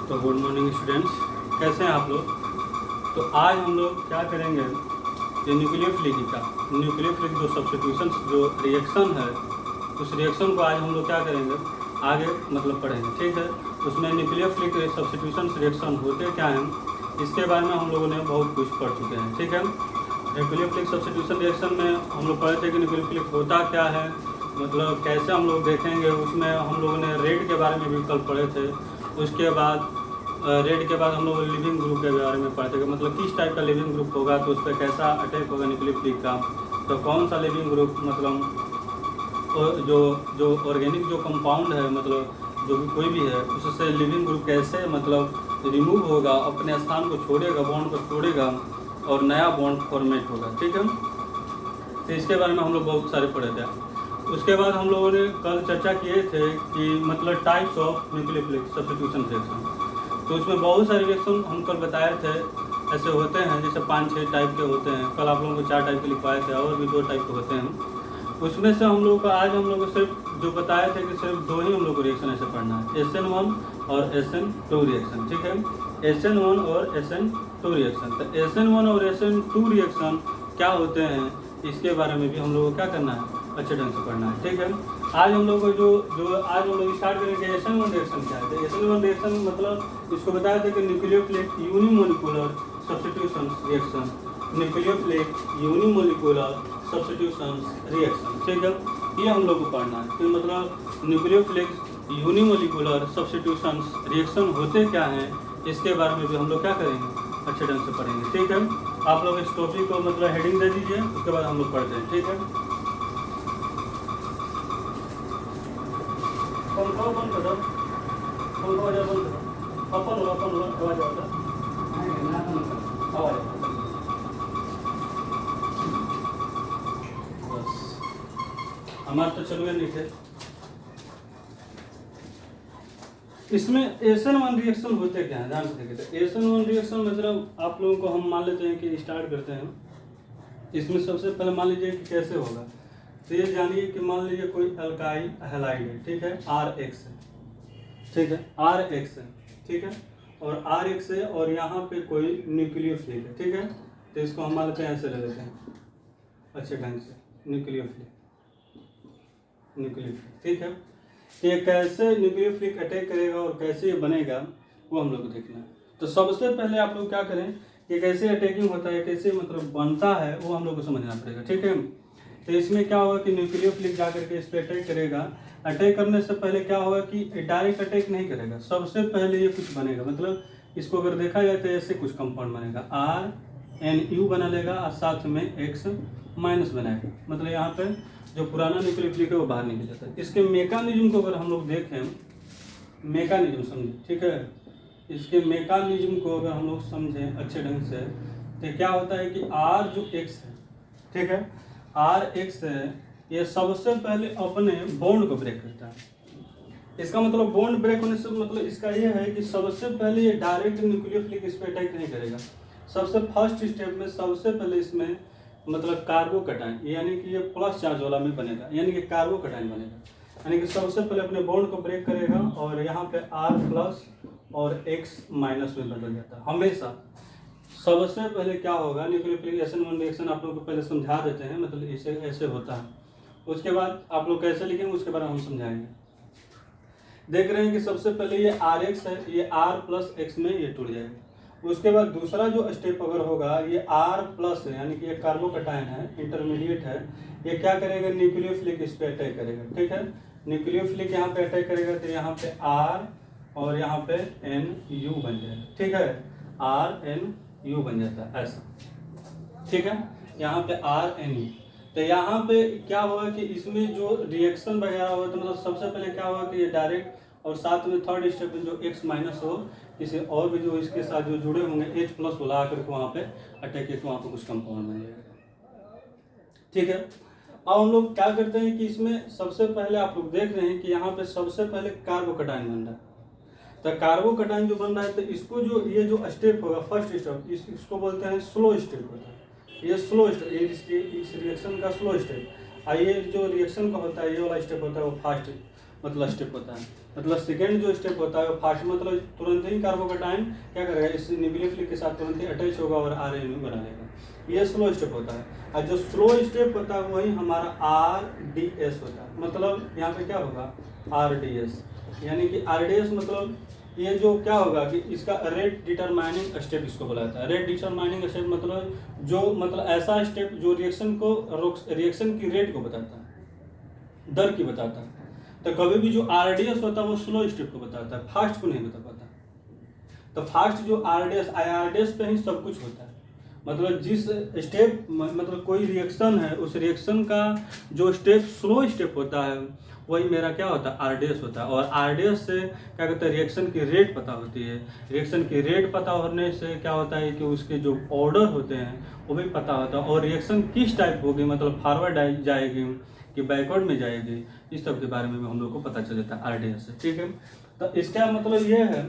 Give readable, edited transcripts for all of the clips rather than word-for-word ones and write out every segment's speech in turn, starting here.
तो good morning students, कैसे हैं आप लोग। तो आज हम लोग क्या करेंगे, ये न्यूक्लियोफिलिक का न्यूक्लियोफिलिक जो सब्स्टिट्यूशन जो रिएक्शन है, उस रिएक्शन को आज हम लोग क्या करेंगे, आगे मतलब पढ़ेंगे। ठीक है, उसमें न्यूक्लियोफिलिक सब्स्टिट्यूशन रिएक्शन होते क्या हैं, इसके बारे में हम लोगों ने बहुत कुछ पढ़ चुके हैं। ठीक है, न्यूक्लियोफिलिक सब्स्टिट्यूशन रिएक्शन में हम लोग पढ़े थे कि न्यूक्लियोफिलिक होता क्या है, मतलब कैसे हम लोग देखेंगे। उसमें हम लोगों ने रेड के बारे में भी कल पढ़े थे। उसके बाद रेड के बाद हम लोग लिविंग ग्रुप के बारे में पढ़ते हैं, मतलब किस टाइप का लिविंग ग्रुप होगा, तो उस पर कैसा अटैक होगा न्यूक्लियोफिलिक का, तो कौन सा लिविंग ग्रुप मतलब जो जो ऑर्गेनिक जो कंपाउंड है, मतलब जो भी कोई भी है, उससे लिविंग ग्रुप कैसे मतलब रिमूव होगा, अपने स्थान को छोड़ेगा, बॉन्ड को छोड़ेगा और नया बॉन्ड फॉर्मेट होगा। ठीक है, तो इसके बारे में हम लोग बहुत सारे पढ़े थे। उसके बाद हम लोगों ने कल चर्चा किए थे कि मतलब types of nucleophilic substitution reaction. तो उसमें बहुत सारे रिएक्शन हम कल बताए थे, ऐसे होते हैं जैसे 5-6 टाइप के होते हैं। कल आप लोगों को 4 टाइप के लिखवाए थे, और भी 2 टाइप के होते हैं। उसमें से हम लोग को आज हम लोग को सिर्फ जो बताए थे कि सिर्फ 2 ही हम लोग को रिएक्शन ऐसे पढ़ना है, SN1 और SN2 रिएक्शन। ठीक है, SN1 और SN2 रिएक्शन। तो SN1 और SN2 रिएक्शन क्या होते हैं, इसके बारे में भी हम लोग को क्या करना है, अच्छे ढंग से पढ़ना है। ठीक है, आज हम लोग को जो आज हम लोग स्टार्ट करेंगे SN1 रिएक्शन क्या है। तो SN1 रिएक्शन मतलब इसको बताया था कि nucleophilic unimolecular substitution reaction, nucleophilic unimolecular substitution reaction. ठीक है, ये हम लोग को पढ़ना है कि मतलब न्यूक्लियोफिलिक यूनिमोलिकुलर सब्स्टिट्यूशन रिएक्शन होते क्या हैं, इसके बारे में भी हम लोग क्या करेंगे, अच्छे ढंग से पढ़ेंगे। ठीक है, आप लोग इस टॉपिक को मतलब हेडिंग दे दीजिए, उसके बाद हम लोग पढ़ते हैं। ठीक है, पंखा बंद करो, पंखा बंद करो, अपन आवाज आता आवाज। बस हमारे तो चलो नहीं थे। इसमें SN1 रिएक्शन होते क्या है, ध्यान से देखें। तो SN1 रिएक्शन मतलब आप लोगों को हम मान लेते हैं कि स्टार्ट करते हैं। इसमें सबसे पहले मान लीजिए कि कैसे होगा, तो ये जानिए कि मान लीजिए कोई अल्काइल हैलाइड है। ठीक है, RH है। ठीक है, RH है। ठीक है, और RH है और यहाँ पे कोई न्यूक्लियोफिलिक है। ठीक है, तो इसको हम मान लेते हैं, ऐसे ले लेते हैं अच्छे ढंग से, न्यूक्लियोफिलिक। ठीक है, तो ये कैसे न्यूक्लियोफिलिक अटैक करेगा और कैसे ये बनेगा, वो हम लोग को देखना है। तो सबसे पहले आप लोग क्या करें कि कैसे अटैकिंग होता है, कैसे मतलब बनता है, वो हम लोग को समझना पड़ेगा। ठीक है, तो इसमें क्या होगा कि न्यूक्लियोफिलिक जा करके इस पर अटैक करेगा। अटैक करने से पहले क्या होगा कि डायरेक्ट अटैक नहीं करेगा, सबसे पहले ये कुछ बनेगा, मतलब इसको अगर देखा जाए तो ऐसे कुछ कंपाउंड बनेगा, RNU बना लेगा और साथ में X माइनस बनाएगा, मतलब यहाँ पे जो पुराना न्यूक्लियोफिलिक है वो बाहर निकल जाता है। इसके मेकानिज्म को अगर हम लोग देखें, मेकानिज्म समझे। ठीक है, इसके मेकानिज्म को अगर हम लोग समझें अच्छे ढंग से, तो क्या होता है कि R जो X है, ठीक है, RH है, ये सबसे पहले अपने बॉन्ड को ब्रेक करता है। इसका मतलब बॉन्ड ब्रेक होने से मतलब इसका ये है कि सबसे पहले ये डायरेक्ट न्यूक्लियोफिलिक इस पर अटैक नहीं करेगा। सबसे फर्स्ट स्टेप में सबसे पहले इसमें मतलब कार्बोकटाइन, यानी कि ये प्लस चार्ज वाला में बनेगा, यानी कि कार्बोकटाइन बनेगा, यानी कि सबसे पहले अपने बॉन्ड को ब्रेक करेगा और यहाँ पे R+ और X- में बदल जाता है हमेशा। सबसे पहले क्या होगा, न्यूक्लियोफिलिक SN1 रिएक्शन आप लोगों को पहले समझा देते हैं, मतलब इसे ऐसे होता है। उसके बाद आप लोग कैसे लिखेंगे उसके बारे में हम समझाएंगे। देख रहे हैं कि सबसे पहले ये RH है, ये R+X में ये टूट जाएगा। उसके बाद दूसरा जो स्टेप अगर होगा, ये R+ है, यानी कि ये कार्बोकटाइन है, इंटरमीडिएट है, ये क्या करेगा, न्यूक्लियोफिलिक इस पर अटैक करेगा। ठीक है, न्यूक्लियोफिलिक यहाँ पे अटैक करेगा तो यहाँ पे R और यहाँ पे NU बन जाएगा। ठीक है, RNU बन जाता है ऐसा। ठीक है, यहाँ पे RNU। तो यहाँ पे क्या होगा कि इसमें जो रिएक्शन वगैरह होगा, तो मतलब सबसे पहले क्या होगा कि ये डायरेक्ट, और साथ में थर्ड स्टेप में जो X- हो, किसी और भी जो इसके साथ जो जुड़े होंगे H+ बुला करके वहाँ पे अटैक करके वहाँ पे कुछ कंपाउंड बन जाएगा। ठीक है, अब हम लोग क्या करते हैं कि इसमें सबसे पहले आप लोग देख रहे हैं कि यहाँ पे सबसे पहले कार्बोकटाइन बन रहा है। तो कार्बोकटाइन जो बन रहा है, तो इसको जो ये जो स्टेप होगा, फर्स्ट स्टेप, इसको बोलते हैं स्लो स्टेप होता है। ये स्लो स्टेप, इस रिएक्शन का स्लो स्टेप। और ये जो रिएक्शन का होता है, ये वाला स्टेप होता है वो फास्ट मतलब स्टेप होता है। मतलब सेकेंड जो स्टेप होता है वो फास्ट, मतलब तुरंत ही कार्बोकैटायन क्या करेगा, इस न्यूक्लियोफिलिक के साथ तुरंत ही अटैच होगा और आरएनए बना लेगा। ये स्लो स्टेप होता है। और जो स्लो स्टेप होता है वही हमारा आरडीएस होता है। मतलब यहाँ पे क्या होगा, आरडीएस, यानी कि आरडीएस मतलब ये जो क्या होगा कि इसका रेट डिटरमाइनिंग स्टेप इसको बोला जाता है। रेट डिटरमाइनिंग स्टेप मतलब जो, मतलब ऐसा स्टेप जो रिएक्शन की रेट को बताता है, दर की बताता है। तो कभी भी जो आरडीएस होता है वो स्लो स्टेप को बताता है, फास्ट को नहीं बता पाता। तो फास्ट जो आरडीएस, आरडीएस पे ही सब कुछ होता है। मतलब जिस स्टेप, मतलब कोई रिएक्शन है उस रिएक्शन का जो स्टेप स्लो स्टेप होता है वही मेरा क्या होता है, आरडीएस होता है। और आरडीएस से क्या कहते हैं, रिएक्शन की रेट पता होती है। रिएक्शन की रेट पता होने से क्या होता है कि उसके जो ऑर्डर होते हैं वो भी पता होता है। और रिएक्शन किस टाइप होगी, मतलब फॉरवर्ड जाएगी कि बैकवर्ड में जाएगी, इस सब के बारे में भी हम लोग को पता चल जाता है आरडीएस से। ठीक है, तो इसका मतलब ये है,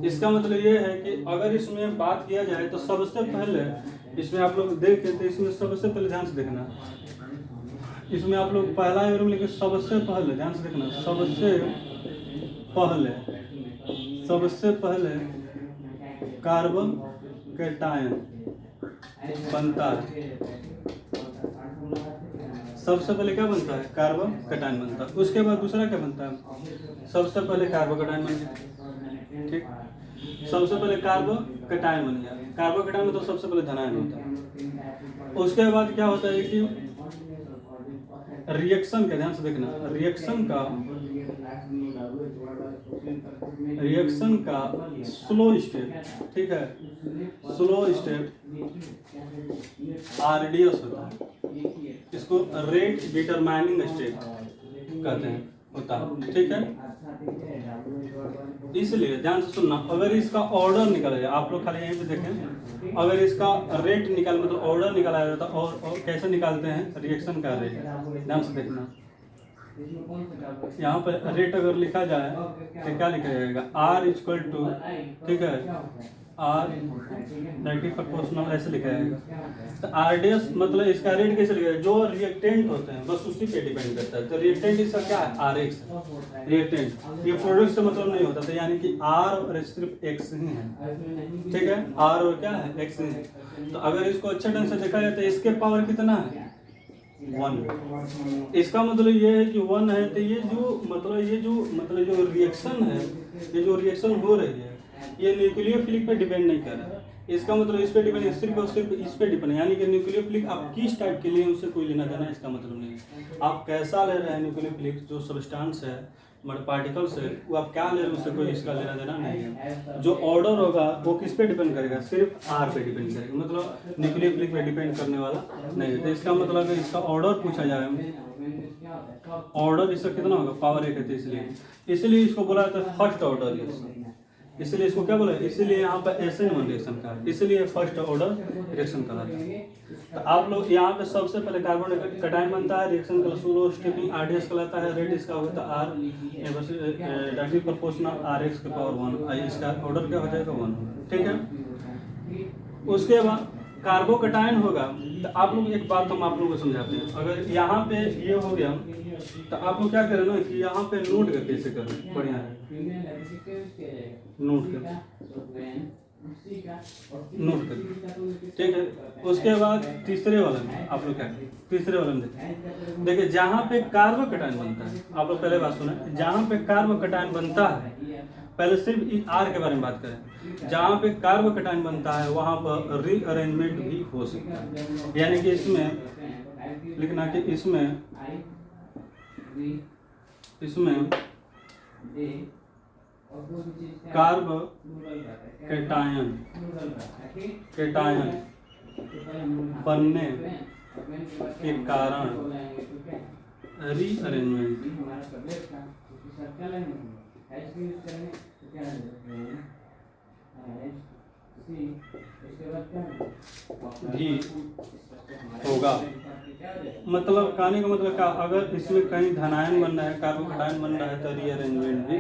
इसका मतलब ये है कि अगर इसमें बात किया जाए तो सबसे पहले इसमें आप लोग देखें तो इसमें सबसे पहले ध्यान से देखना, इसमें आप लोग पहला एवं लिखे सबसे पहले, ध्यान से देखना, सबसे पहले कार्बन कैटायन बनता है। सबसे पहले क्या बनता है, कार्बन कैटायन बनता है। उसके बाद दूसरा क्या बनता है, सबसे पहले कार्बोकैटायन बन गया। ठीक, सबसे पहले कार्बोकैटायन बन गया। कार्बोकैटायन में तो सबसे पहले धनायन होता है। उसके बाद क्या होता है कि रिएक्शन का, ध्यान से देखना, रिएक्शन का स्लो स्टेप, ठीक है, स्लो स्टेप आरडीएस होता है। इसको रेट डिटरमाइनिंग स्टेप कहते हैं, होता है। ठीक है, इसलिए ध्यान से सुनना, अगर इसका ऑर्डर निकल जाए, आप लोग खाली यहीं पे देखें, अगर इसका रेट निकाल, मतलब ऑर्डर निकाला जाता है, और कैसे निकालते हैं रिएक्शन का रेट, ध्यान से देखना। यहाँ पर रेट अगर लिखा जाए तो क्या लिखा जाएगा, आर इक्वल टू, ठीक है, आर नेगेटिव प्रोपोर्शनल ऐसे लिखा जाएगा। तो आरडीएस मतलब इसका रेट कैसे लिखा जाएगा, जो रिएक्टेंट होते हैं बस उसी पे डिपेंड करता है। तो रिएक्टेंट इसका क्या है, आर एक्स रिएक्टेंट, ये प्रोडक्ट से मतलब नहीं होता था, यानी कि आर और सिर्फ एक्स ही है। ठीक है, आर और क्या है, एक्स ही है। तो अगर इसको अच्छे ढंग से देखा जाए तो इसके पावर कितना है, 1। इसका मतलब ये है कि 1 है। तो ये जो रिएक्शन है, ये जो रिएक्शन हो रही है ये न्यूक्लियोफिलिक पे डिपेंड नहीं कर रहा है। इसका मतलब इस पे डिपेंड, सिर्फ और सिर्फ इस पे डिपेंड, यानी कि न्यूक्लियोफिलिक आप किस टाइप के लिए उससे कोई लेना देना इसका मतलब नहीं है। आप कैसा ले रहे हैं न्यूक्लियोफिलिक, जो सब्सटेंस है, मतलब पार्टिकल्स है, वो आप क्या ले रहे हैं उससे कोई इसका लेना देना नहीं है। जो ऑर्डर होगा वो किस पे डिपेंड करेगा, सिर्फ आर पे डिपेंड करेगा, मतलब न्यूक्लियोफिलिक पे डिपेंड करने वाला नहीं है। तो इसका मतलब अगर इसका ऑर्डर पूछा जाए, ऑर्डर इसका कितना होगा, पावर 1 है। तो इसलिए इसको बोला जाता है फर्स्ट ऑर्डर रिएक्शन। इसलिए इसको क्या बोला, इसीलिए यहाँ पर SN1 रिएक्शन का, इसलिए फर्स्ट ऑर्डर रिएक्शन कहलाता है। तो आप लोग यहाँ पे सबसे पहले कार्बन कैटायन बनता है, रिएक्शन का स्लो स्टेपिंग आरडीएस कहलाता है। रेट इसका होता है आर डायरेक्टली प्रोपोर्शनल RX के पावर 1। इसका ऑर्डर क्या हो जाएगा, 1। ठीक है, उसके बाद कार्बोकैटायन होगा। तो आप लोग एक बात हम आप लोगों को समझाते हैं, अगर यहाँ पे ये हो गया तो आप लोग क्या करें ना कि यहाँ पे नोट करके कैसे करें, बढ़िया है, नोट कर, ठीक है। उसके बाद तीसरे वाले में आप लोग क्या करें, तीसरे वाले में देखिए जहाँ पे कार्बोकैटायन बनता है, आप लोग पहले बात सुने, जहाँ पे कार्बोकैटायन बनता है, पहले सिर्फ आर के बारे में बात करें, जहाँ पे कार्बोकैटायन बनता है वहाँ पर रीअरेंजमेंट भी हो सकता है। यानी कि इसमें लिखना कि इसमें कार्बोकैटायन बनने के कारण रीअरेंजमेंट भी होगा। मतलब कहने का मतलब क्या, अगर इसमें कहीं धनायन बन रहा है, कार्बोकैटायन बन रहा है तो रीअरेंजमेंट भी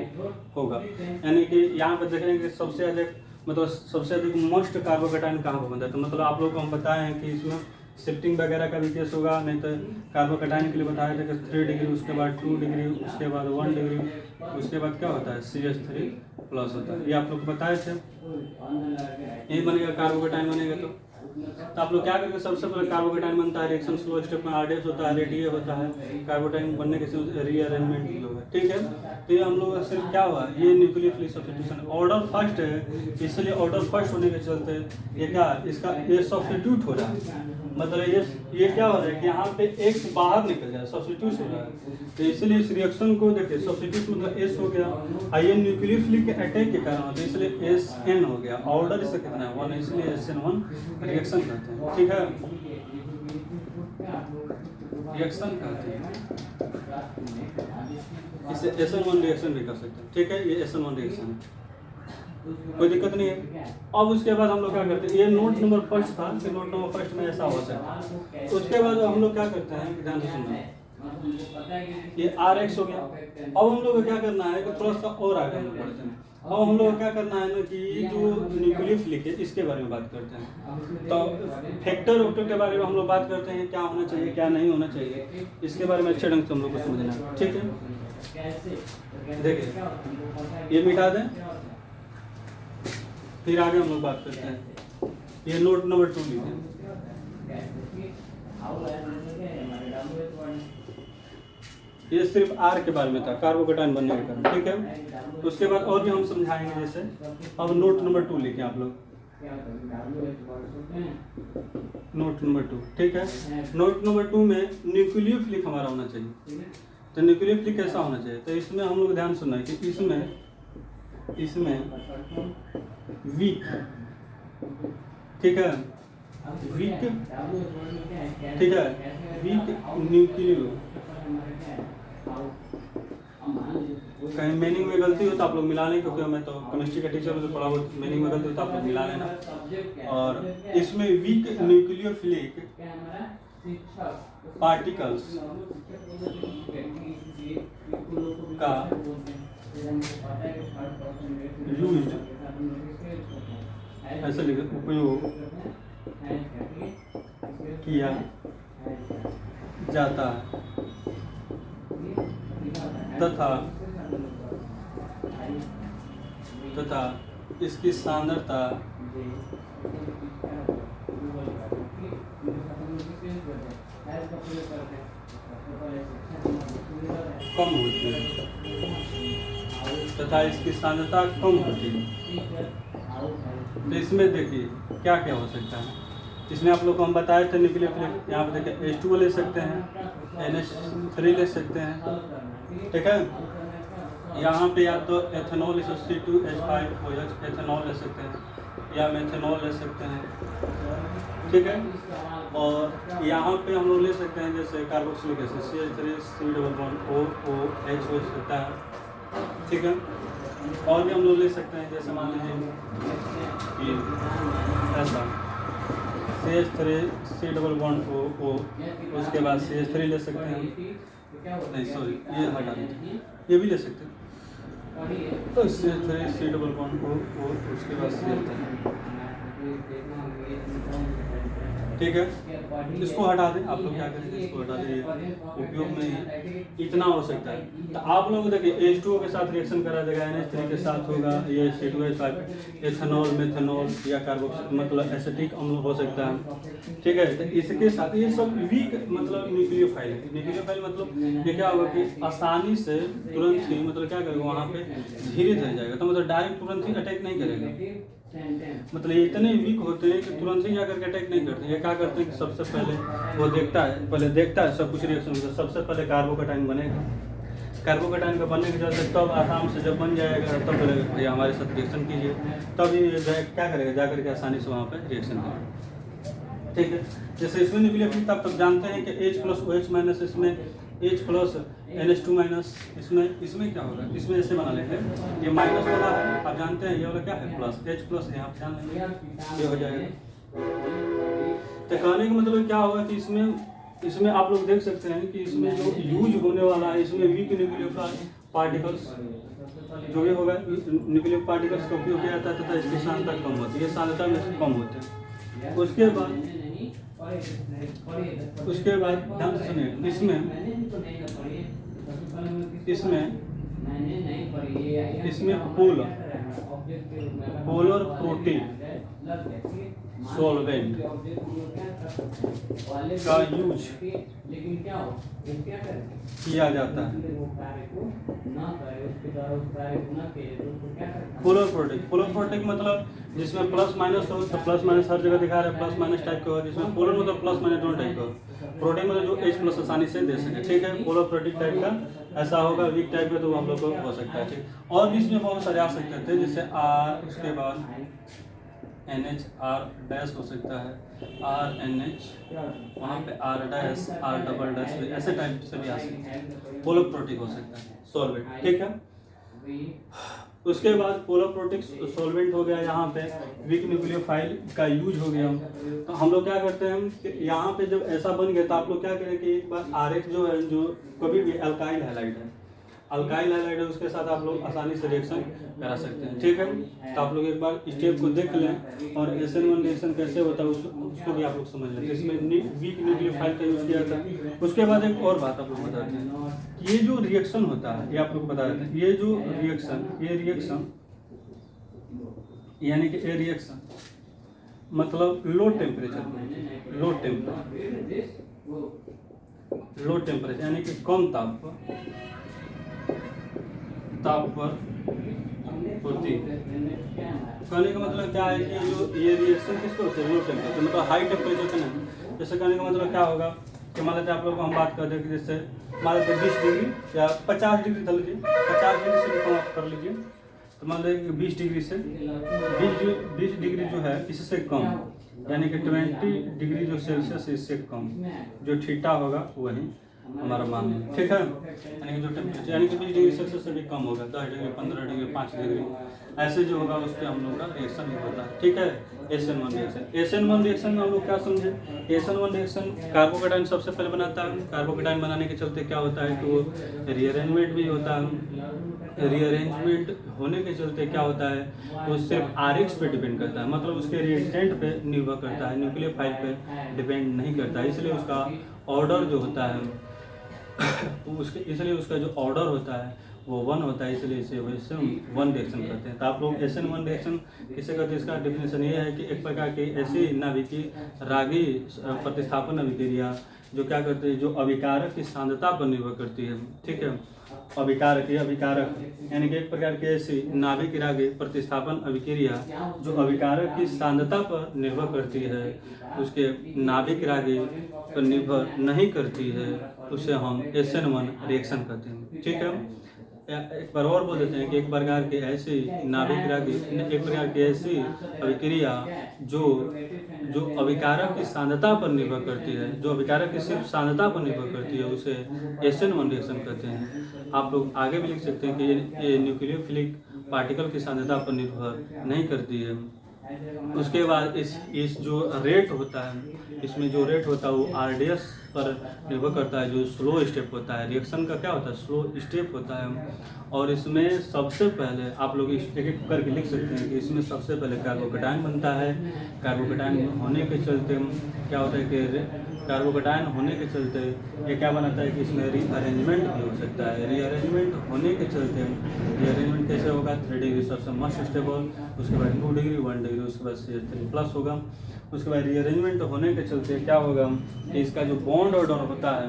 होगा। यानी कि यहाँ पर देखेंगे सबसे अधिक, मतलब सबसे अधिक मोस्ट कार्बोकैटायन कहाँ पर बनता है। तो मतलब आप लोग को हम बताए हैं कि इसमें शिफ्टिंग वगैरह का भी केस होगा, नहीं तो कार्बोकैटायन के लिए बताया था कि 3 डिग्री, उसके बाद 2 डिग्री, उसके बाद 1 डिग्री, उसके बाद क्या होता है CH3+ होता है। ये आप लोग को बताए थे। ये बनेगा कार्बोकैटायन बनेगा। तो आप लोग क्या करेंगे, सबसे पहले कार्बोकैटायन बनता है, रिएक्शन स्लो स्टेप में RDS होता है, रेडिए होता है, कार्बोकैटायन बनने के रीअरेंजमेंट भी होगा, ठीक है। तो ये हम लोग सिर्फ क्या हुआ, ये न्यूक्लियोफिलिक सब्स्टिट्यूशन ऑर्डर फर्स्ट है, इसलिए ऑर्डर फर्स्ट होने के चलते ये क्या, इसका ये सब्स्टिट्यूट हो रहा है, मतलब ये क्या हो रहा है कि यहाँ पे X बाहर निकल जाए, सब्स्टिट्यूट हो रहा है। तो इसलिए इस रिएक्शन को देखिए, सब्स्टिट्यूट मतलब S हो गया, और ये न्यूक्लियोफिलिक के अटैक के कारण होता है, इसलिए SN हो गया। ऑर्डर इसका कितना है 1, इसलिए SN1 रिएक्शन कहते हैं, ठीक है, रिएक्शन कहते हैं। इसे SN1 रिएक्शन भी कर सकते हैं, ठीक है, ये SN1 रिएक्शन है, कोई दिक्कत नहीं है। अब उसके बाद हम लोग क्या करते हैं, ये नोट नंबर फर्स्ट था कि नोट नंबर फर्स्ट में ऐसा हो सकता है। उसके बाद हम लोग क्या करते हैं, ध्यान से सुनना, ये RX हो गया। अब हम लोग को क्या करना है कि थोड़ा सा और आगे हम लोग बढ़ते हैं। अब हम लोग को क्या करना है ना कि जो न्यूक्लियोफिलिक है इसके बारे में बात करते हैं। तो फैक्टर वैक्टर के बारे में हम लोग बात करते हैं, क्या होना चाहिए क्या नहीं होना चाहिए, इसके बारे में अच्छे ढंग से हम लोग को समझना है, ठीक है। देखिए ये मिटा दें, फिर आगे हम लोग बात करते हैं। ये नोट नंबर 2 लिखें, ये सिर्फ R के बारे में था, कार्बोकैटायन बनने के कारण, ठीक है। उसके बाद और भी हम समझाएंगे, जैसे अब नोट नंबर 2 लिखें आप लोग, नोट नंबर 2, ठीक है। नोट नंबर 2 में न्यूक्लियोफिलिक हमारा होना चाहिए। तो न्यूक्लियोफिलिक कैसा होना चाहिए, तो इसमें हम लोग ध्यान सुनना है कि इसमें वीक, ठीक है, वीक, ठीक है, वीक न्यूक्लियो, कहीं मीनिंग में गलती हो तो आप लोग मिला लें, क्योंकि मैं तो केमिस्ट्री का टीचर हूँ, तो थोड़ा बहुत मीनिंग में गलती हो तो आप लोग मिला लेना। और इसमें वीक न्यूक्लियोफिलिक पार्टिकल्स का यूज्ड, ऐसे लिखे, उपयोग किया जाता है तथा इसकी सांद्रता कम होती है, तथा इसकी सांद्रता कम होती है। तो इसमें देखिए क्या क्या हो सकता है, इसमें आप लोग को हम बताए थे न्यूक्लियोफिलिक, यहाँ पे देखिए H2O ले सकते हैं, NH3 ले सकते हैं, ठीक है। यहाँ पे या तो एथेनॉल C2H5OH एथेनॉल ले सकते हैं, या मेथेनॉल ले सकते हैं, ठीक है। और यहाँ पे हम लोग ले सकते हैं जैसे कार्बोक्सिलिक एसिड CH3 COOH हो सकता है, ठीक है। और भी हम लोग ले सकते हैं, जैसे मान लीजिए ऐसा CH3 उसके बाद CH3 ले सकते हैं, नहीं सॉरी ये हटा दीजिए, ये भी ले सकते हैं। तो CH3 उसके बाद CH3, ठीक है, इसको हटा दें। आप लोग क्या करेंगे, इसको हटा दें, उपयोग में इतना हो सकता है। तो आप लोग देखिए H2O के साथ रिएक्शन करा जाएगा, NH3 के साथ होगा, ये C2H5 एथेनॉल मेथेनॉल या कार्बोक्सिल मतलब एसिटिक अम्ल हो सकता है, ठीक है। तो इसके साथ ये सब वीक मतलब न्यूक्लियोफाइल है। न्यूक्लियोफाइल मतलब ये क्या होगा कि आसानी से तुरंत ही मतलब क्या करेगा, वहाँ पे धीरे धीरे जाएगा, तो मतलब डायरेक्ट तुरंत ही अटैक नहीं करेगा। मतलब ये इतने वीक होते हैं कि तुरंत ही जाकर के अटैक नहीं करते। ये क्या करते हैं कि सबसे पहले वो देखता है सब कुछ रिएक्शन होता है, सबसे पहले कार्बोकैटायन बनेगा, कार्बोकैटायन का बनने के चलते तब आराम से जब बन जाएगा तब बोलेगा भैया हमारे साथ रिएक्शन कीजिए, तब ये क्या करेगा, जाकर के आसानी से वहाँ पर रिएक्शन करेगा, ठीक है। जैसे इसमें न्यूक्लियोफिलिक तब तक जानते हैं कि H+OH- इसमें H+NH2-, इसमें क्या होगा, इसमें ऐसे बना लेंगे, ये माइनस वाला है आप जानते हैं, ये वाला क्या है प्लस, H+ यहाँ जान लेंगे, ये हो जाएगा। तो कहने का मतलब क्या होगा कि इसमें आप लोग देख सकते हैं कि इसमें जो यूज होने वाला है, इसमें वीक न्यूक्लियोफिलिक पार्टिकल्स जो भी होगा, न्यूक्लियोफिलिक पार्टिकल्स का उपयोग किया जाता है तथा इसकी सांद्रता कम होती है, सांद्रता में कम होते हैं। उसके बाद उसके बाद ध्यान से सुनिए, इसमें पोलर प्रोटीन सॉल्वेंट का यूज किया जाता है। पोलर प्रोटीन मतलब जिसमें प्लस माइनस हो, तो प्लस माइनस हर जगह दिखा रहा है, प्लस माइनस टाइप का हो, जिसमें पोलर मतलब प्लस माइनस दोनों टाइप का हो। प्रोटीन मतलब जो H प्लस आसानी से दे सके, ठीक है। पोलर प्रोटीन टाइप का ऐसा होगा, वीक टाइप का तो हम लोग को हो सकता है, ठीक। और भी इसमें बहुत सारे आ सकते थे, जैसे R, उसके बाद NH R डैश हो सकता है, RNH, वहाँ पे R dash, R double dash, ऐसे टाइप से भी आ सकते हैं। पोलर प्रोटीन हो सकता है सॉल्वेंट, ठीक है। उसके बाद पोलर प्रोटीन सॉल्वेंट हो गया, यहाँ पे वीक न्यूक्लियोफाइल का यूज हो गया। तो हम लोग क्या करते हैं कि यहाँ पे जब ऐसा बन गया तो आप लोग क्या करें कि एक बार RH जो है, जो कभी भी अल्काइल हैलाइड है, उसके साथ आप लोग आसानी से रिएक्शन करा सकते हैं, ठीक है। तो आप लोग एक बार स्टेप को देख लें और SN1 रिएक्शन कैसे होता है उसको भी आप लोग समझ लें। इसमें वीक न्यूक्लियोफाइल का यूज किया था। उसके बाद एक और बात आप लोग बताते हैं, ये जो रिएक्शन होता है, ये आप लोग बता देते हैं, ये जो रिएक्शन यानी कि ये रिएक्शन मतलब लो टेम्परेचर यानी कि कम ताप पर होती है। कहने का मतलब क्या है कि जो ये रिएक्शन किसको होते हैं, लो टेम्परेचर मतलब हाई टेम्परेचर पे नहीं। जैसे कहने का मतलब क्या होगा कि मान लेते आप लोग हम बात करते हैं कि जैसे मान लेते 20 डिग्री या 50 डिग्री धर लीजिए, 50 डिग्री से भी कम आप कर लीजिए। तो मान लीजिए 20 डिग्री से 20 डिग्री जो है इससे कम, यानी कि 20 डिग्री जो सेल्सियस इससे कम, जो थीटा होगा वही हमारा मान है, ठीक है। यानी कि जो टेम्परेचर यानी कि 20 डिग्री सेल्सियस से भी कम होगा, 10 डिग्री, 15 डिग्री, 5 डिग्री, ऐसे जो होगा उस पर हम लोग का रिएक्शन ही होता है, ठीक है। SN1 रिएक्शन में हम लोग क्या समझे, SN1 रिएक्शन कार्बोकेटाइन सबसे पहले बनाता है। कार्बोकेटाइन बनाने के चलते क्या होता है कि वो रीअरेंजमेंट भी होता है। रीअरेंजमेंट होने के चलते क्या होता है, वो सिर्फ RH पे डिपेंड करता है, मतलब उसके रिएक्टेंट पे निर्भर करता है, न्यूक्लियोफाइल पे डिपेंड नहीं करता है। इसलिए उसका ऑर्डर जो होता है इसलिए उसका जो ऑर्डर होता है वो 1 होता है, इसलिए इसे SN1 रिएक्शन कहते हैं। तो आप लोग SN1 रिएक्शन किसे कहते हैं, इसका डेफिनेशन ये है कि एक प्रकार की ऐसी नाभिकीय रागी प्रतिस्थापन अभिक्रिया जो क्या करते हैं, जो अभिकारक की सांद्रता पर निर्भर करती है, ठीक है। अभिकारक यानी कि एक प्रकार की ऐसी नाभिक रागी प्रतिस्थापन अभिक्रिया जो अभिकारक की सांद्रता पर निर्भर करती है, उसके नाभिक रागी पर निर्भर नहीं करती है, उसे हम SN1 रिएक्शन कहते हैं, ठीक है। एक बार और बोल देते हैं कि एक प्रकार की ऐसी नाभिक रागी, एक प्रकार की ऐसी अभिक्रिया जो अभिकारक की सांद्रता पर निर्भर करती है, जो अभिकारक की सिर्फ सांद्रता पर निर्भर करती है, उसे SN1 रिएक्शन कहते हैं। आप लोग आगे भी लिख सकते हैं कि ये न्यूक्लियोफिलिक पार्टिकल की सांद्रता पर निर्भर नहीं करती है। उसके बाद इस जो रेट होता है, इसमें जो रेट होता है वो RDS पर निर्भर करता है, जो स्लो स्टेप होता है। रिएक्शन का क्या होता है, स्लो स्टेप होता है। और इसमें सबसे पहले आप लोग एक एक करके लिख सकते हैं कि इसमें सबसे पहले कार्बोकेटाइन बनता है। कार्बोकेटाइन होने के चलते क्या होता है कि कार्बोकेटाइन होने के चलते ये क्या बनाता है कि इसमें रीअरेंजमेंट भी हो सकता है। रीअरेंजमेंट होने के चलते रीअरेंजमेंट कैसे होगा, 3 डिग्री सबसे मोस्ट स्टेबल, उसके बाद 2 डिग्री, 1 डिग्री, उसके बाद 3+ होगा। उसके बाद रीअरेंजमेंट होने के चलते क्या होगा कि इसका जो बॉन्ड ऑर्डर होता है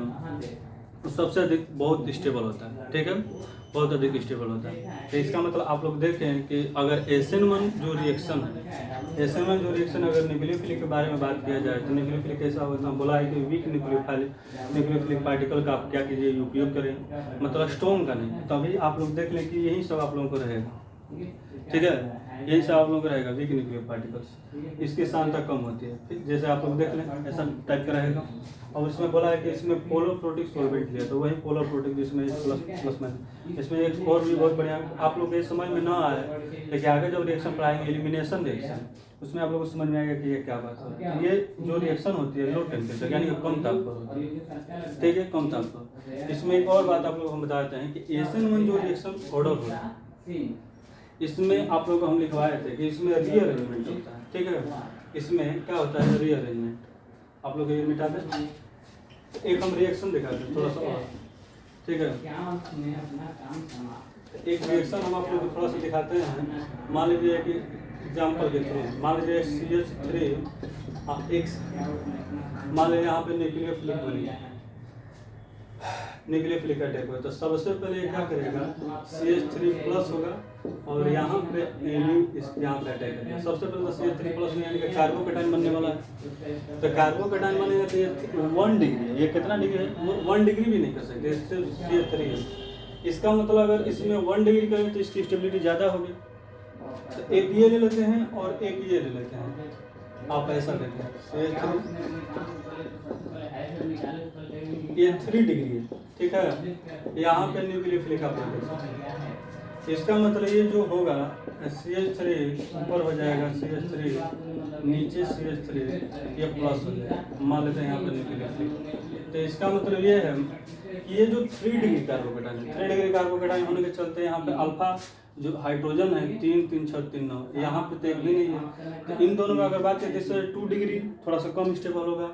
वो सबसे अधिक बहुत स्टेबल होता है, ठीक है, बहुत अधिक स्टेबल होता है। तो इसका मतलब आप लोग देखें कि अगर SN1 जो रिएक्शन अगर न्यूक्लियोफिलिक के बारे में बात किया जाए तो न्यूक्लियोफिलिक कैसा होता है, बोला है कि वीक न्यूक्लियोफिलिक पार्टिकल का आप क्या कीजिए, उपयोग करें, मतलब स्ट्रॉन्ग का नहीं। तभी आप लोग देख लें कि यही सब आप लोगों को रहेगा, ठीक है, यही सब आप लोगों को रहेगा वीक न्यूक्लियर पार्टिकल्स, इसकी सांद्रता कम होती है। फिर जैसे आप लोग देख लें ऐसा टाइप का रहेगा। और इसमें बोला है कि इसमें पोलर प्रोटीन सॉल्वेंट लिया, तो वही पोलर प्रोटीन जिसमें प्लस में इसमें एक और भी बहुत बढ़िया आप लोग ये समझ में ना आए, लेकिन आगे जब रिएक्शन पढ़ाएंगे एलिमिनेशन रिएक्शन, उसमें आप लोगों को समझ में आएगा कि ये क्या बात है। ये जो रिएक्शन होती है लो टेम्परेचर यानी कि कम ताप पर होती है, ठीक है, कम ताप पर। इसमें एक और बात आप लोग हम बताते हैं कि SN1 जो रिएक्शन ऑर्डर होता है, इसमें आप लोग को हम लिखवाए थे कि इसमें रीअरेंजमेंट होता है, ठीक है। इसमें क्या होता है, रीअरेंजमेंट आप लोग ये मिटा दें। एक हम रिएक्शन दिखाते हैं थोड़ा सा और, ठीक है। एक रिएक्शन हम आप लोग को थोड़ा सा दिखाते हैं। मान लीजिए कि एग्जाम्पल के थ्रू, मान लीजिए CH3X, मान लीजिए यहाँ पे न्यूक्लियोफिलिक बनी है, न्यूक्लियोफिलिक अटैक हुआ, तो सबसे पहले ये क्या करेगा, CH3+ होगा और यहाँ पे यहाँ पे अटैक करेगा। सबसे पहले तो CH3+ में यानी कि कार्बोकैटायन बनने वाला है। तो कार्बोकैटायन बनेगा तो ये 1 डिग्री है। ये कितना डिग्री है, 1 डिग्री भी नहीं कर सकते, इससे CH3 है। इसका मतलब अगर इसमें 1 डिग्री करें तो इसकी स्टेबिलिटी ज़्यादा होगी। तो एक ये ले लेते हैं और एक ये ले लेते हैं, आप ऐसा लेते हैं। ये 3 डिग्री है, ठीक है। यहाँ पे न्यूक्लियोफिलिक आप देख सकते हैं। इसका मतलब ये जो होगा CH3 ऊपर हो जाएगा, CH3 नीचे CH3, ये प्लस हो जाएगा। मान लेते हैं यहाँ पर न्यूक्लियोफिलिक। तो इसका मतलब ये है कि ये जो 3 डिग्री कार्बोकैटायन है, 3 डिग्री कार्बोकैटायन होने के चलते यहाँ पे अल्फा जो हाइड्रोजन है 3 3 6 3 9, यहाँ पे तो एक भी नहीं है। तो इन दोनों में अगर बात करें तो 2 डिग्री थोड़ा सा कम स्टेबल होगा,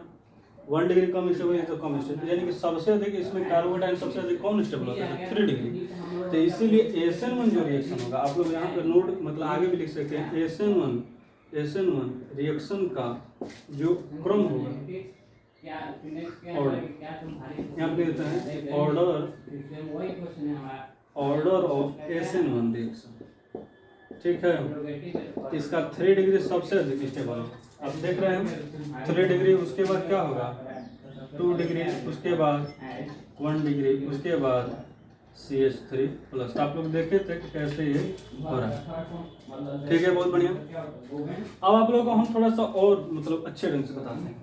1 डिग्री कम स्टेबल है तो कम स्टेबल, यानी कि सबसे अधिक इसमें कार्बोकैटायन सबसे अधिक कौन स्टेबल होता है, 3 डिग्री। तो इसीलिए SN1 जो रिएक्शन होगा, आप लोग यहाँ पे नोट मतलब आगे भी लिख सकते हैं, SN1 रिएक्शन का जो क्रम होगा, ऑर्डर यहाँ पे देता है ऑर्डर ऑफ SN1 रिएक्शन, ठीक है। इसका 3 डिग्री सबसे अधिक स्टेबल है। आप देख रहे हैं 3 डिग्री, उसके बाद क्या होगा 2 डिग्री, उसके बाद 1 डिग्री, उसके बाद CH3+। आप लोग देखे थे कि कैसे ये हो रहा है, ठीक है, बहुत बढ़िया। अब आप लोगों को हम थोड़ा सा और मतलब अच्छे ढंग से बताते हैं।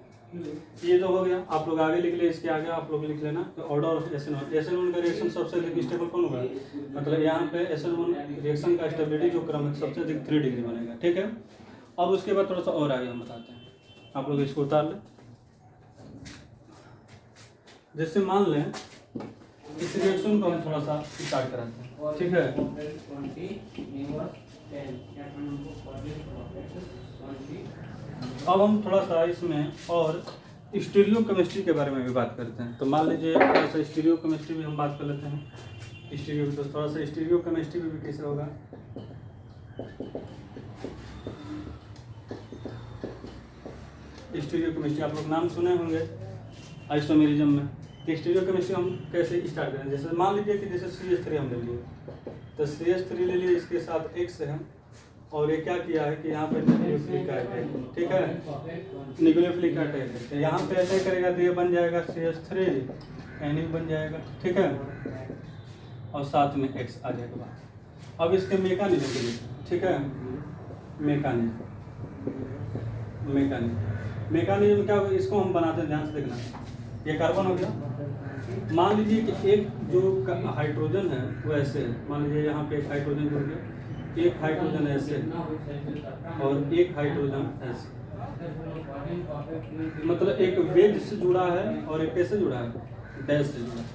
ये तो हो गया, आप लोग आगे लिख ले, इसके आगे आप लोग लिख लेना ऑर्डर ऑफ SN1 का रिएक्शन सबसे अधिक स्टेबल कौन होगा, मतलब यहाँ पे SN1 रिएक्शन का स्टेबिलिटी जो क्रम है सबसे अधिक 3 डिग्री बनेगा, ठीक है। अब उसके बाद थोड़ा सा और आगे हम बताते हैं, आप लोग इसको उतार लें। जैसे मान लें इस रिएक्शन को हम थोड़ा सा स्टार्ट कराते हैं, ठीक है। अब हम थोड़ा सा इसमें और स्टीरियो केमिस्ट्री के बारे में भी बात करते हैं। तो मान लीजिए थोड़ा सा स्टीरियो केमिस्ट्री भी हम बात कर लेते हैं। स्टीरियो तो थोड़ा सा स्टीरियो केमिस्ट्री भी कैसे होगा, स्टीरियो केमिस्ट्री आप लोग नाम सुने होंगे आइसोमेरिज्म में। तो स्टीरियो केमिस्ट्री हम कैसे स्टार्ट करें, जैसे मान लीजिए कि जैसे CH3 हम ले लिए, तो CH3 ले लिए, इसके साथ X है और ये क्या किया है कि यहाँ पे न्यूक्लियोफिलिक अटैक, ठीक है, न्यूक्लियोफिलिक अटैक है। तो यहाँ पे अटैक करेगा तो ये बन जाएगा CH3 NU बन जाएगा, ठीक है, और साथ में X आ जाएगा। अब इसके मैकेनिज्म के लिए, ठीक है, मैकेनिज्म क्या होगा, इसको हम बनाते हैं, ध्यान से देखना। ये कार्बन हो गया, मान लीजिए कि एक जो हाइड्रोजन है वो ऐसे है, मान लीजिए यहाँ पे एक हाइड्रोजन जुड़ गया, एक हाइड्रोजन ऐसे और एक हाइड्रोजन ऐसे, मतलब एक वेज से जुड़ा है और एक कैसे जुड़ा है, डैश से जुड़ा है।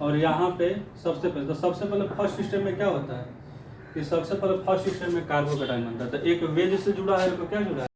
और यहाँ पे सबसे पहले फर्स्ट सिस्टम में क्या होता है कि सबसे पहले फर्स्ट सिस्टम में कार्बोकैटायन बनता है। तो एक वेज से जुड़ा है तो क्या जुड़ा है,